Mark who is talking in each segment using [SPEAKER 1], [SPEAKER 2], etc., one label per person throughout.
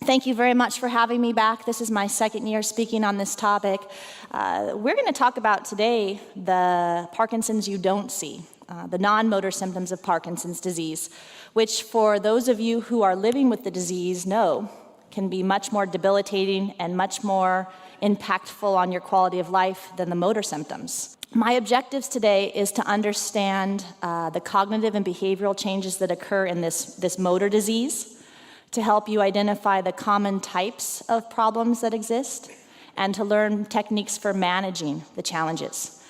[SPEAKER 1] Thank you very much for having me back. This is my second year speaking on this topic. We're going to talk about today the Parkinson's you don't see, the non-motor symptoms of Parkinson's disease, which for those of you who are living with the disease know can be much more debilitating and much more impactful on your quality of life than the motor symptoms. My objectives today is to understand the cognitive and behavioral changes that occur in this motor disease, to help you identify the common types of problems that exist, and to learn techniques for managing the challenges.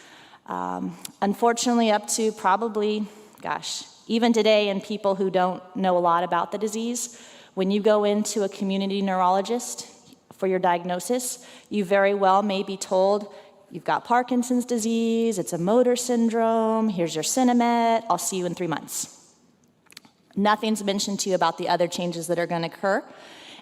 [SPEAKER 1] Unfortunately, up to probably, even today in people who don't know a lot about the disease, when you go into a community neurologist for your diagnosis, you very well may be told, you've got Parkinson's disease, it's a motor syndrome, here's your Sinemet, I'll see you in 3 months. Nothing's mentioned to you about the other changes that are going to occur.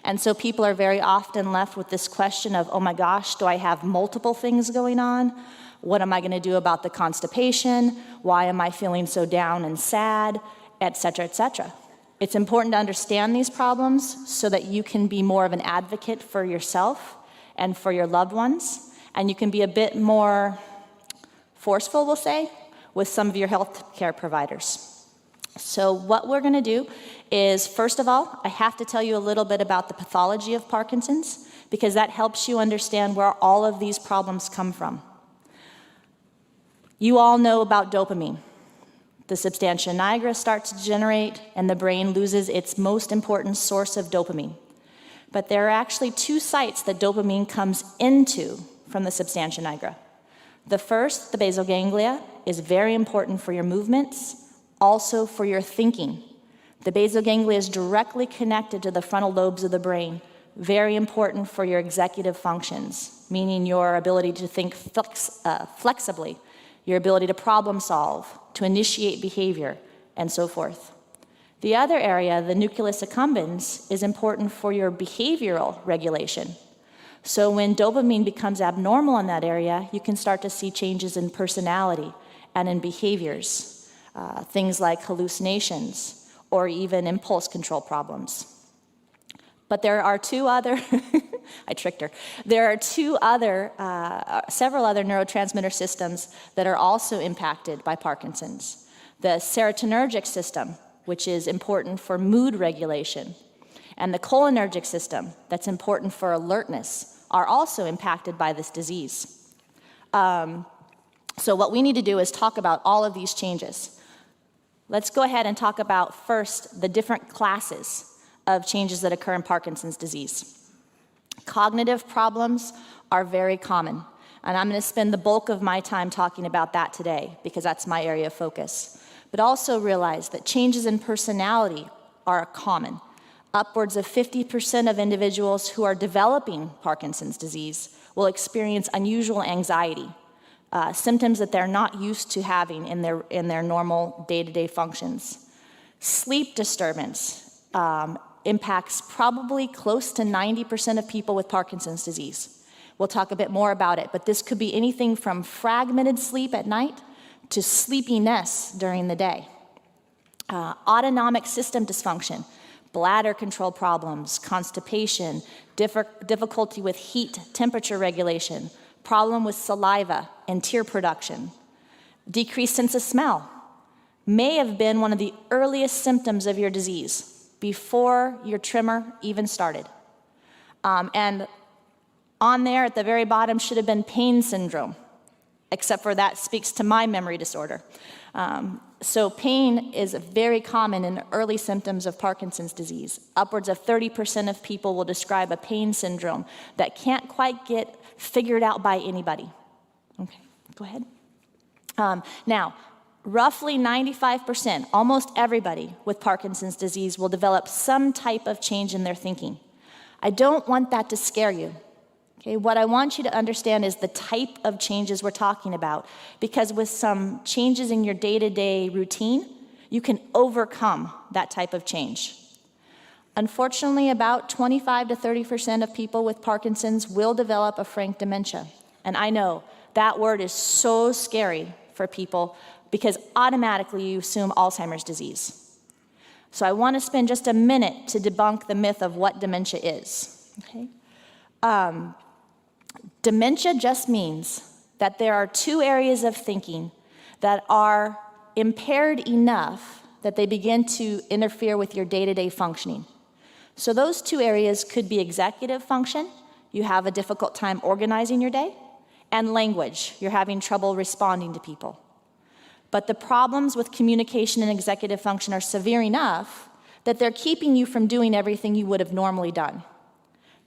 [SPEAKER 1] And so people are very often left with this question of, oh my gosh, do I have multiple things going on? What am I going to do about the constipation? Why am I feeling so down and sad? Et cetera, et cetera. It's important to understand these problems so that you can be more of an advocate for yourself and for your loved ones. And you can be a bit more forceful, we'll say, with some of your healthcare providers. So what we're going to do is, first of all, I have to tell you a little bit about the pathology of Parkinson's, because that helps you understand where all of these problems come from. You all know about dopamine. The substantia nigra starts to generate, and the brain loses its most important source of dopamine. But there are actually 2 sites that dopamine comes into from the substantia nigra. The first, the basal ganglia, is very important for your movements, also for your thinking. The basal ganglia is directly connected to the frontal lobes of the brain, very important for your executive functions, meaning your ability to think flexibly, your ability to problem solve, to initiate behavior, and so forth. The other area, the nucleus accumbens, is important for your behavioral regulation. So when dopamine becomes abnormal in that area, you can start to see changes in personality and in behaviors. Things like hallucinations or even impulse control problems. But there are 2 other, I tricked her. There are several other neurotransmitter systems that are also impacted by Parkinson's. The serotonergic system, which is important for mood regulation, and the cholinergic system, that's important for alertness, are also impacted by this disease. So what we need to do is talk about all of these changes. Let's go ahead and talk about first the different classes of changes that occur in Parkinson's disease. Cognitive problems are very common, and I'm going to spend the bulk of my time talking about that today because that's my area of focus. But also realize that changes in personality are common. Upwards of 50% of individuals who are developing Parkinson's disease will experience unusual anxiety. Symptoms that they're not used to having in their normal day-to-day functions. Sleep disturbance impacts probably close to 90% of people with Parkinson's disease. We'll talk a bit more about it, but this could be anything from fragmented sleep at night to sleepiness during the day. Autonomic system dysfunction, bladder control problems, constipation, difficulty with heat, temperature regulation, problem with saliva and tear production. Decreased sense of smell may have been one of the earliest symptoms of your disease before your tremor even started. And on there at the very bottom should have been pain syndrome, except for that speaks to my memory disorder. So pain is very common in early symptoms of Parkinson's disease. Upwards of 30% of people will describe a pain syndrome that can't quite get figured out by anybody. Okay, go ahead. Now, roughly 95%, almost everybody with Parkinson's disease will develop some type of change in their thinking. I don't want that to scare you. Okay, what I want you to understand is the type of changes we're talking about, because with some changes in your day-to-day routine, you can overcome that type of change. Unfortunately, about 25 to 30% of people with Parkinson's will develop a frank dementia. And I know that word is so scary for people because automatically you assume Alzheimer's disease. So I want to spend just a minute to debunk the myth of what dementia is. Okay? Dementia just means that there are two areas of thinking that are impaired enough that they begin to interfere with your day-to-day functioning. So those two areas could be executive function, you have a difficult time organizing your day, and language, you're having trouble responding to people. But the problems with communication and executive function are severe enough that they're keeping you from doing everything you would have normally done.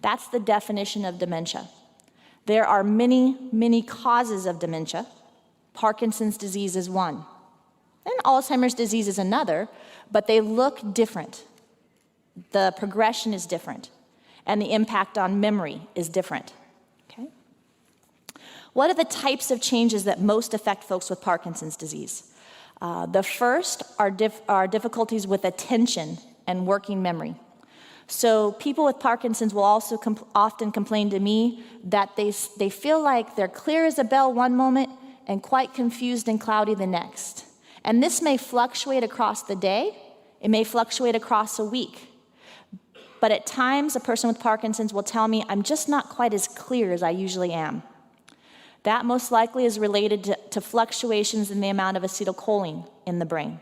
[SPEAKER 1] That's the definition of dementia. There are many, many causes of dementia. Parkinson's disease is one, and Alzheimer's disease is another, but they look different. The progression is different, and the impact on memory is different. Okay? What are the types of changes that most affect folks with Parkinson's disease? The first are difficulties with attention and working memory. So people with Parkinson's will also often complain to me that they feel like they're clear as a bell one moment and quite confused and cloudy the next. And this may fluctuate across the day, it may fluctuate across a week. But at times, a person with Parkinson's will tell me, I'm just not quite as clear as I usually am. That most likely is related to fluctuations in the amount of acetylcholine in the brain.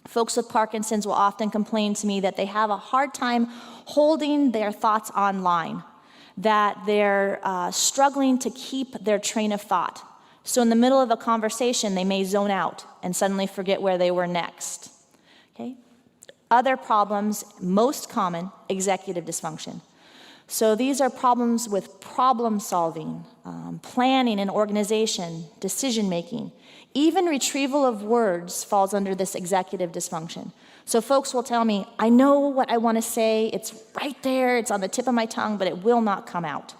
[SPEAKER 1] Folks with Parkinson's will often complain to me that they have a hard time holding their thoughts online, that they're struggling to keep their train of thought. So in the middle of a conversation, they may zone out and suddenly forget where they were next. Okay? Other problems, most common, executive dysfunction. So these are problems with problem solving, planning and organization, decision making. Even retrieval of words falls under this executive dysfunction. So folks will tell me, I know what I want to say, it's right there, it's on the tip of my tongue, but it will not come out.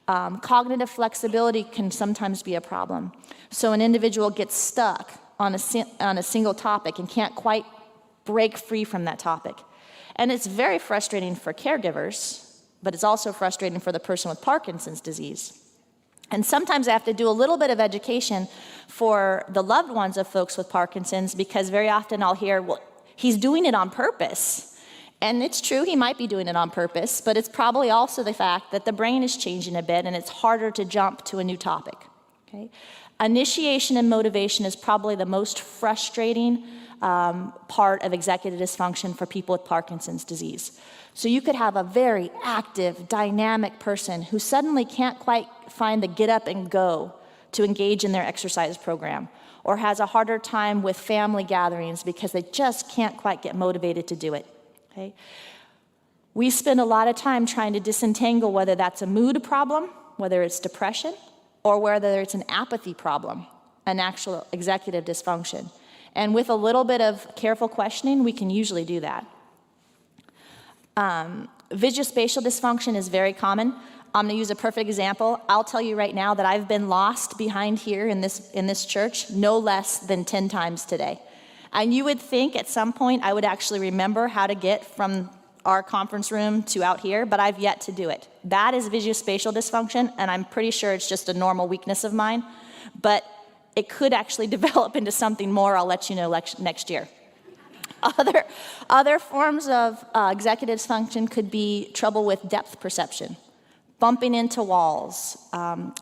[SPEAKER 1] Cognitive flexibility can sometimes be a problem. So an individual gets stuck on a single topic and can't quite break free from that topic. And it's very frustrating for caregivers, but it's also frustrating for the person with Parkinson's disease. And sometimes I have to do a little bit of education for the loved ones of folks with Parkinson's, because very often I'll hear, well, he's doing it on purpose. And it's true, he might be doing it on purpose, but it's probably also the fact that the brain is changing a bit and it's harder to jump to a new topic. Okay? Initiation and motivation is probably the most frustrating part of executive dysfunction for people with Parkinson's disease. So you could have a very active, dynamic person who suddenly can't quite find the get up and go to engage in their exercise program, or has a harder time with family gatherings because they just can't quite get motivated to do it. Okay? We spend a lot of time trying to disentangle whether that's a mood problem, whether it's depression, or whether it's an apathy problem, an actual executive dysfunction. And with a little bit of careful questioning, we can usually do that. Visuospatial dysfunction is very common. I'm going to use a perfect example. I'll tell you right now that I've been lost behind here in this church no less than 10 times today. And you would think at some point I would actually remember how to get from our conference room to out here, but I've yet to do it. That is visuospatial dysfunction, and I'm pretty sure it's just a normal weakness of mine, but it could actually develop into something more. I'll let you know next year. Other forms of executive dysfunction could be trouble with depth perception, bumping into walls.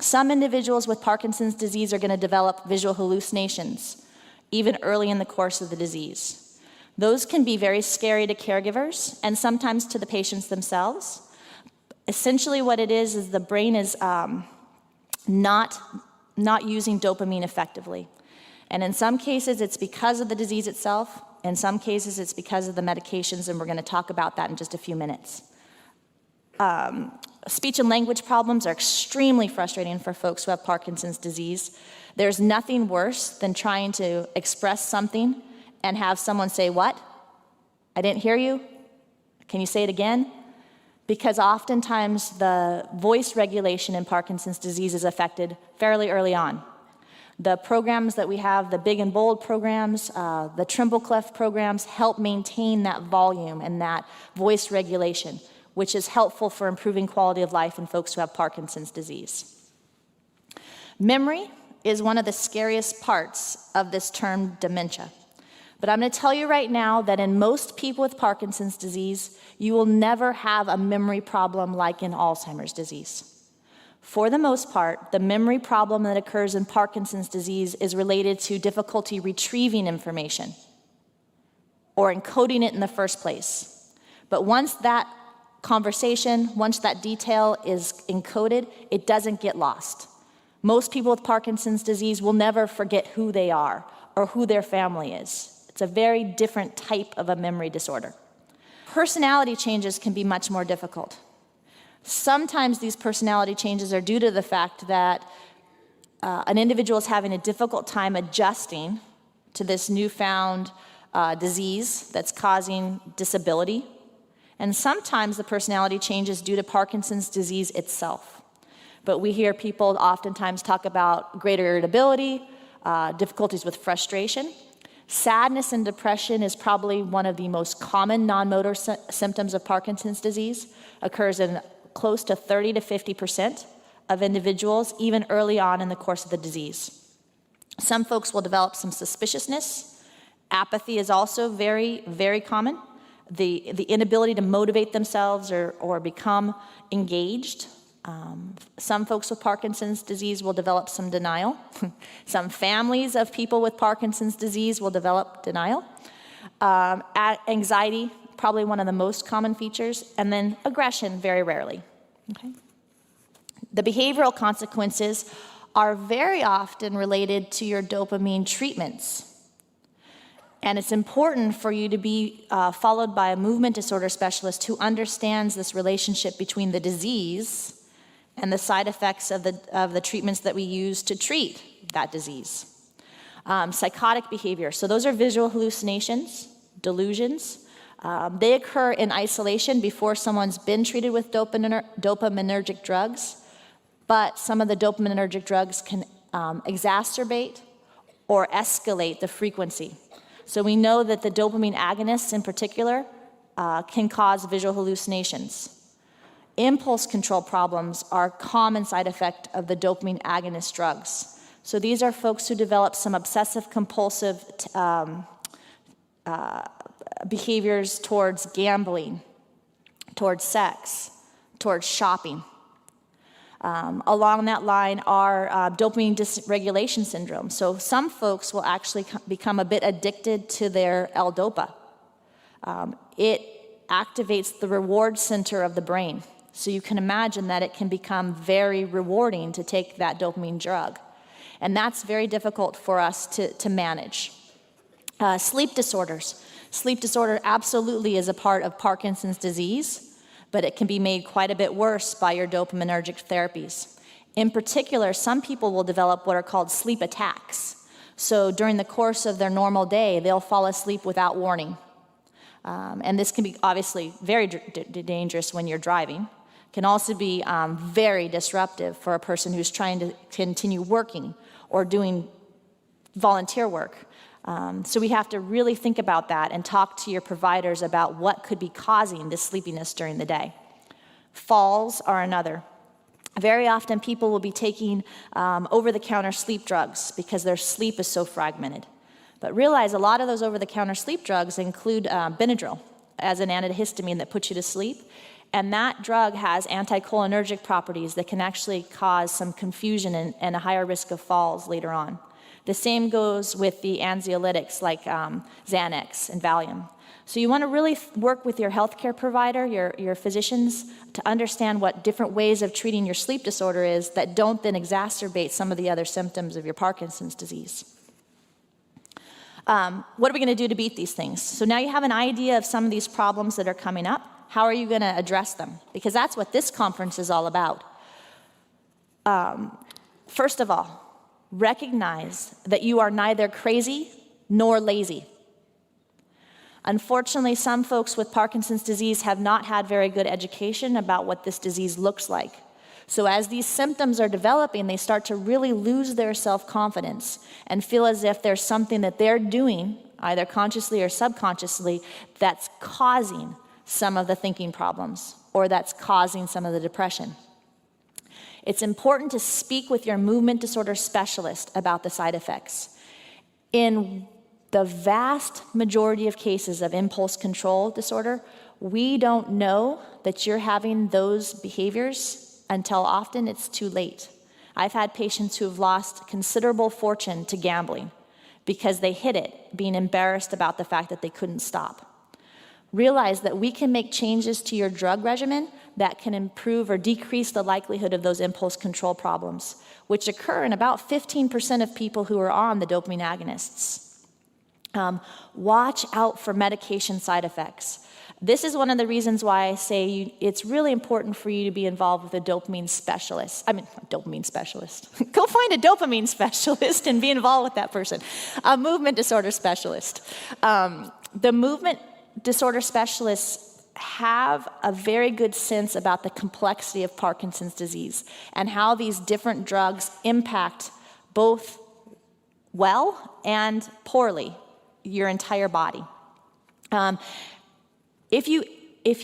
[SPEAKER 1] Some individuals with Parkinson's disease are going to develop visual hallucinations, even early in the course of the disease. Those can be very scary to caregivers and sometimes to the patients themselves. Essentially what it is the brain is not using dopamine effectively. And in some cases, it's because of the disease itself. In some cases, it's because of the medications, and we're going to talk about that in just a few minutes. Speech and language problems are extremely frustrating for folks who have Parkinson's disease. There's nothing worse than trying to express something and have someone say, "What? I didn't hear you. Can you say it again?" Because oftentimes the voice regulation in Parkinson's disease is affected fairly early on. The programs that we have, the big and bold programs, the tremble clef programs, help maintain that volume and that voice regulation, which is helpful for improving quality of life in folks who have Parkinson's disease. Memory is one of the scariest parts of this term dementia. But I'm going to tell you right now that in most people with Parkinson's disease, you will never have a memory problem like in Alzheimer's disease. For the most part, the memory problem that occurs in Parkinson's disease is related to difficulty retrieving information or encoding it in the first place. But once that conversation, once that detail is encoded, it doesn't get lost. Most people with Parkinson's disease will never forget who they are or who their family is. It's a very different type of a memory disorder. Personality changes can be much more difficult. Sometimes these personality changes are due to the fact that an individual is having a difficult time adjusting to this newfound disease that's causing disability. And sometimes the personality change is due to Parkinson's disease itself. But we hear people oftentimes talk about greater irritability, difficulties with frustration. Sadness and depression is probably one of the most common non-motor symptoms of Parkinson's disease. Occurs in close to 30 to 50% of individuals, even early on in the course of the disease. Some folks will develop some suspiciousness. Apathy is also very, very common. The inability to motivate themselves or become engaged. Some folks with Parkinson's disease will develop some denial. Some families of people with Parkinson's disease will develop denial. Anxiety, probably one of the most common features, and then aggression, very rarely. Okay? The behavioral consequences are very often related to your dopamine treatments. And it's important for you to be followed by a movement disorder specialist who understands this relationship between the disease and the side effects of the treatments that we use to treat that disease. Psychotic behavior, so those are visual hallucinations, delusions. They occur in isolation before someone's been treated with dopaminergic drugs, but some of the dopaminergic drugs can exacerbate or escalate the frequency. So we know that the dopamine agonists in particular can cause visual hallucinations. Impulse control problems are a common side effect of the dopamine agonist drugs. So these are folks who develop some obsessive compulsive behaviors towards gambling, towards sex, towards shopping. Along that line are dopamine dysregulation syndrome. So some folks will actually become a bit addicted to their L-DOPA. It activates the reward center of the brain. So you can imagine that it can become very rewarding to take that dopamine drug. And that's very difficult for us to manage. Sleep disorders. Sleep disorder absolutely is a part of Parkinson's disease, but it can be made quite a bit worse by your dopaminergic therapies. In particular, some people will develop what are called sleep attacks. So during the course of their normal day, they'll fall asleep without warning. And this can be obviously very dangerous when you're driving. Can also be very disruptive for a person who's trying to continue working or doing volunteer work. So we have to really think about that and talk to your providers about what could be causing this sleepiness during the day. Falls are another. Very often people will be taking over-the-counter sleep drugs because their sleep is so fragmented. But realize a lot of those over-the-counter sleep drugs include Benadryl as an antihistamine that puts you to sleep. And that drug has anticholinergic properties that can actually cause some confusion and a higher risk of falls later on. The same goes with the anxiolytics like Xanax and Valium. So you want to really work with your healthcare provider, your physicians, to understand what different ways of treating your sleep disorder is that don't then exacerbate some of the other symptoms of your Parkinson's disease. What are we going to do to beat these things? So now you have an idea of some of these problems that are coming up. How are you going to address them? Because that's what this conference is all about. First of all, recognize that you are neither crazy nor lazy. Unfortunately, some folks with Parkinson's disease have not had very good education about what this disease looks like. So as these symptoms are developing, they start to really lose their self-confidence and feel as if there's something that they're doing, either consciously or subconsciously, that's causing some of the thinking problems or that's causing some of the depression. It's important to speak with your movement disorder specialist about the side effects. In the vast majority of cases of impulse control disorder, we don't know that you're having those behaviors until often it's too late. I've had patients who have lost considerable fortune to gambling because they hit it, being embarrassed about the fact that they couldn't stop. Realize that we can make changes to your drug regimen that can improve or decrease the likelihood of those impulse control problems, which occur in about 15% of people who are on the dopamine agonists. Watch out for medication side effects. This is one of the reasons why I say it's really important for you to be involved with a dopamine specialist. A dopamine specialist. Go find a dopamine specialist and be involved with that person. A movement disorder specialist. The movement disorder specialists have a very good sense about the complexity of Parkinson's disease and how these different drugs impact both well and poorly your entire body. If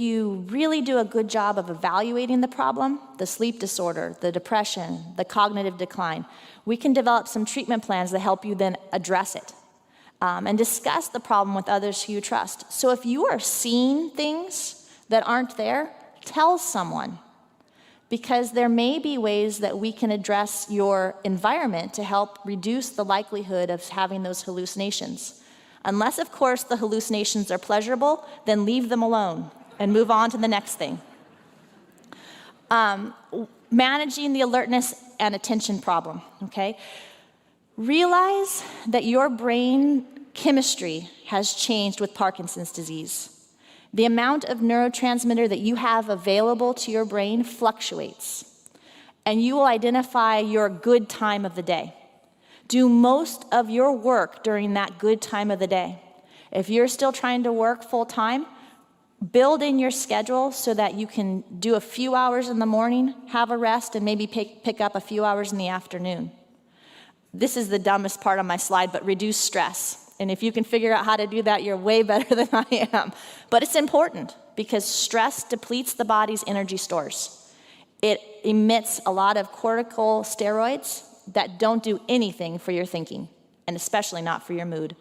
[SPEAKER 1] you really do a good job of evaluating the problem, the sleep disorder, the depression, the cognitive decline, we can develop some treatment plans that help you then address it and discuss the problem with others who you trust. So if you are seeing things that aren't there, tell someone, because there may be ways that we can address your environment to help reduce the likelihood of having those hallucinations. Unless, of course, the hallucinations are pleasurable, then leave them alone and move on to the next thing. Managing the alertness and attention problem, okay? Realize that your brain chemistry has changed with Parkinson's disease. The amount of neurotransmitter that you have available to your brain fluctuates, and you will identify your good time of the day. Do most of your work during that good time of the day. If you're still trying to work full time, build in your schedule so that you can do a few hours in the morning, have a rest, and maybe pick up a few hours in the afternoon. This is the dumbest part on my slide, but reduce stress. And if you can figure out how to do that, you're way better than I am. But it's important because stress depletes the body's energy stores. It emits a lot of cortical steroids that don't do anything for your thinking, and especially not for your mood.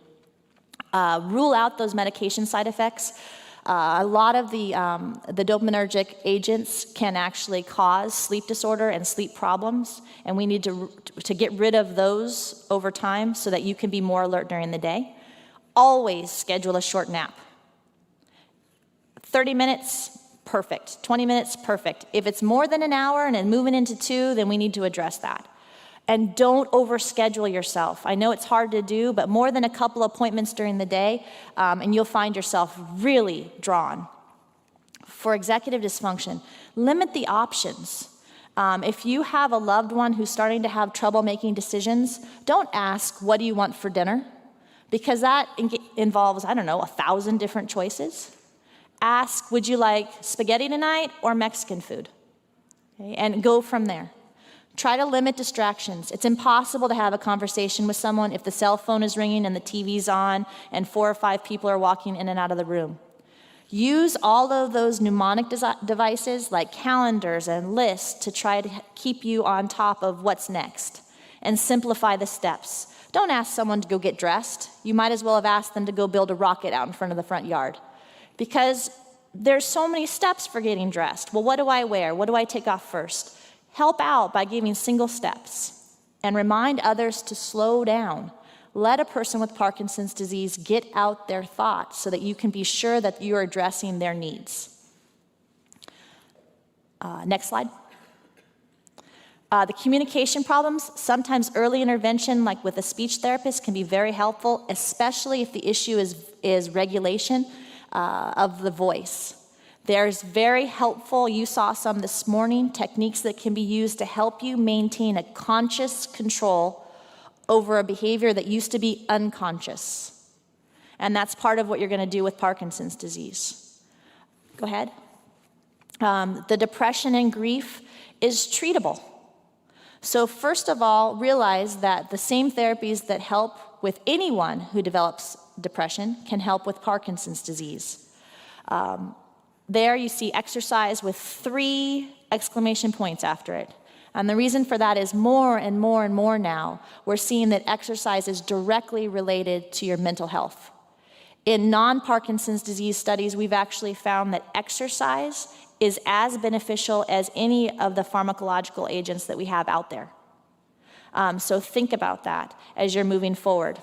[SPEAKER 1] Rule out those medication side effects. A lot of the dopaminergic agents can actually cause sleep disorder and sleep problems, and we need to get rid of those over time so that you can be more alert during the day. Always schedule a short nap. 30 minutes, perfect. 20 minutes, perfect. If it's more than an hour and then moving into 2, then we need to address that. And don't overschedule yourself. I know it's hard to do, but more than a couple appointments during the day, and you'll find yourself really drawn. For executive dysfunction, limit the options. If you have a loved one who's starting to have trouble making decisions, don't ask, what do you want for dinner? Because that involves, 1,000 different choices. Ask, would you like spaghetti tonight or Mexican food? Okay, and go from there. Try to limit distractions. It's impossible to have a conversation with someone if the cell phone is ringing and the TV's on and 4 or 5 people are walking in and out of the room. Use all of those mnemonic devices like calendars and lists to try to keep you on top of what's next and simplify the steps. Don't ask someone to go get dressed. You might as well have asked them to go build a rocket out in front of the front yard, because there's so many steps for getting dressed. Well, what do I wear? What do I take off first? Help out by giving single steps and remind others to slow down. Let a person with Parkinson's disease get out their thoughts so that you can be sure that you're addressing their needs. Next slide. The communication problems, sometimes early intervention, like with a speech therapist, can be very helpful, especially if the issue is regulation of the voice. There's very helpful, you saw some this morning, techniques that can be used to help you maintain a conscious control over a behavior that used to be unconscious. And that's part of what you're going to do with Parkinson's disease. Go ahead. The depression and grief is treatable. So first of all, realize that the same therapies that help with anyone who develops depression can help with Parkinson's disease. There you see exercise with 3 exclamation points after it. And the reason for that is more and more and more now, we're seeing that exercise is directly related to your mental health. In non-Parkinson's disease studies, we've actually found that exercise is as beneficial as any of the pharmacological agents that we have out there. So think about that as you're moving forward.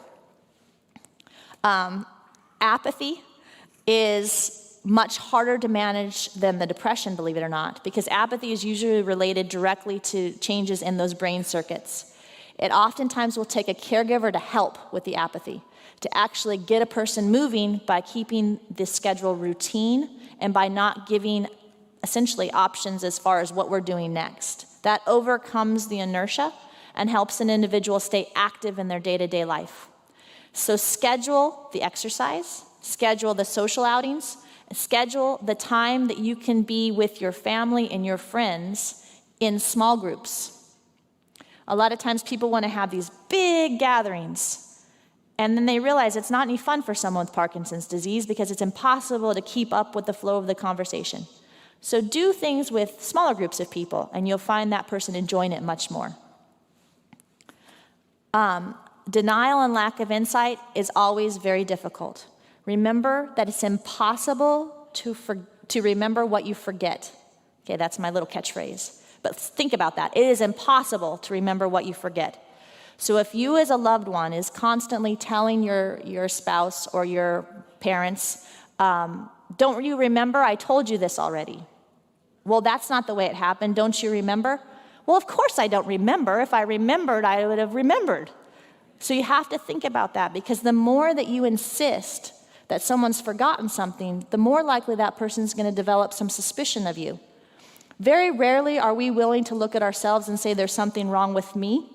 [SPEAKER 1] Apathy is much harder to manage than the depression, believe it or not, because apathy is usually related directly to changes in those brain circuits. It oftentimes will take a caregiver to help with the apathy, to actually get a person moving by keeping the schedule routine and by not giving essentially options as far as what we're doing next. That overcomes the inertia and helps an individual stay active in their day-to-day life. So schedule the exercise, schedule the social outings, schedule the time that you can be with your family and your friends in small groups. A lot of times people want to have these big gatherings, and then they realize it's not any fun for someone with Parkinson's disease because it's impossible to keep up with the flow of the conversation. So do things with smaller groups of people, and you'll find that person enjoying it much more. Denial and lack of insight is always very difficult. Remember that it's impossible to remember what you forget. Okay, that's my little catchphrase. But think about that. It is impossible to remember what you forget. So if you as a loved one is constantly telling your spouse or your parents, don't you remember? I told you this already. Well, that's not the way it happened. Don't you remember? Well, of course I don't remember. If I remembered, I would have remembered. So you have to think about that, because the more that you insist that someone's forgotten something, the more likely that person's going to develop some suspicion of you. Very rarely are we willing to look at ourselves and say there's something wrong with me,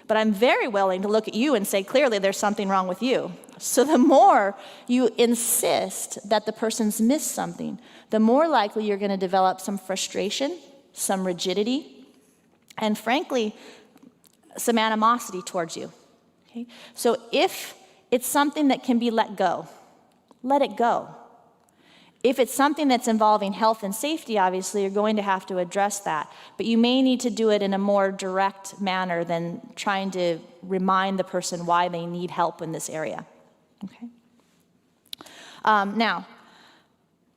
[SPEAKER 1] but I'm very willing to look at you and say clearly there's something wrong with you. So the more you insist that the person's missed something, the more likely you're going to develop some frustration, some rigidity, and frankly, some animosity towards you. Okay? So if it's something that can be let go, let it go. If it's something that's involving health and safety, obviously, you're going to have to address that. But you may need to do it in a more direct manner than trying to remind the person why they need help in this area. Okay? Now,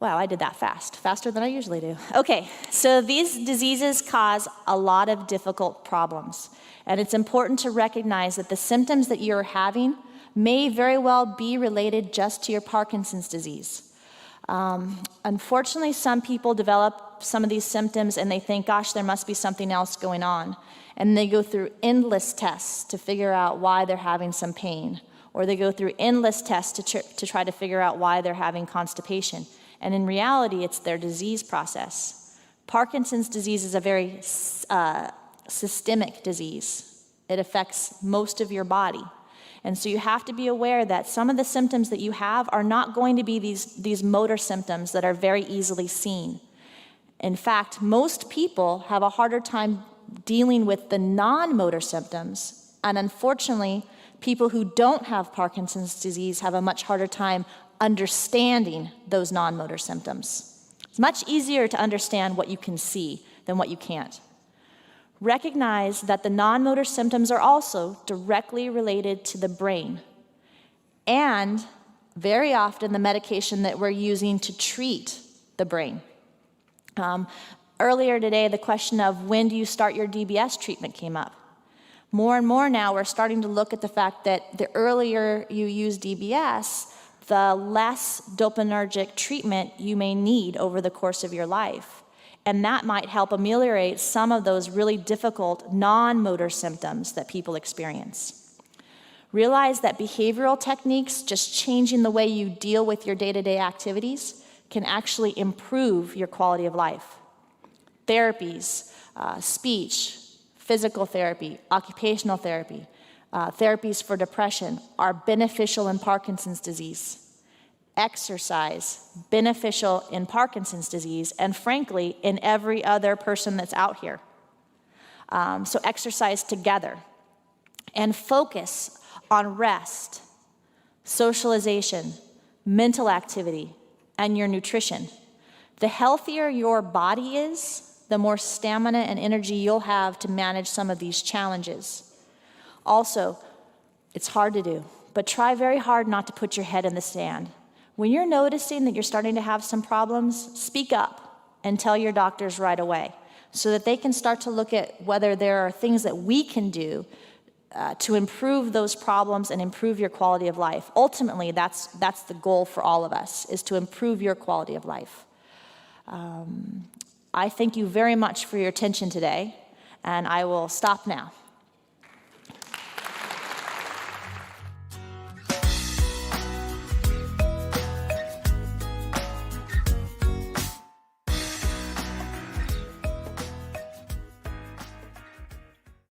[SPEAKER 1] wow, I did that faster than I usually do. Okay, so these diseases cause a lot of difficult problems. And it's important to recognize that the symptoms that you're having may very well be related just to your Parkinson's disease. Unfortunately, some people develop some of these symptoms and they think, gosh, there must be something else going on. And they go through endless tests to figure out why they're having some pain. Or they go through endless tests to try to figure out why they're having constipation. And in reality, it's their disease process. Parkinson's disease is a very systemic disease. It affects most of your body. And so you have to be aware that some of the symptoms that you have are not going to be these motor symptoms that are very easily seen. In fact, most people have a harder time dealing with the non-motor symptoms. And unfortunately, people who don't have Parkinson's disease have a much harder time understanding those non-motor symptoms. It's much easier to understand what you can see than what you can't. Recognize that the non-motor symptoms are also directly related to the brain, and very often the medication that we're using to treat the brain. Earlier today, the question of when do you start your DBS treatment came up. More and more now, we're starting to look at the fact that the earlier you use DBS, the less dopaminergic treatment you may need over the course of your life. And that might help ameliorate some of those really difficult non-motor symptoms that people experience. Realize that behavioral techniques, just changing the way you deal with your day-to-day activities, can actually improve your quality of life. Therapies, speech, physical therapy, occupational therapy, therapies for depression are beneficial in Parkinson's disease. Exercise, beneficial in Parkinson's disease, and frankly, in every other person that's out here. So exercise together. And focus on rest, socialization, mental activity, and your nutrition. The healthier your body is, the more stamina and energy you'll have to manage some of these challenges. Also, it's hard to do, but try very hard not to put your head in the sand. When you're noticing that you're starting to have some problems, speak up and tell your doctors right away so that they can start to look at whether there are things that we can do to improve those problems and improve your quality of life. Ultimately, that's the goal for all of us, is to improve your quality of life. I thank you very much for your attention today, and I will stop now.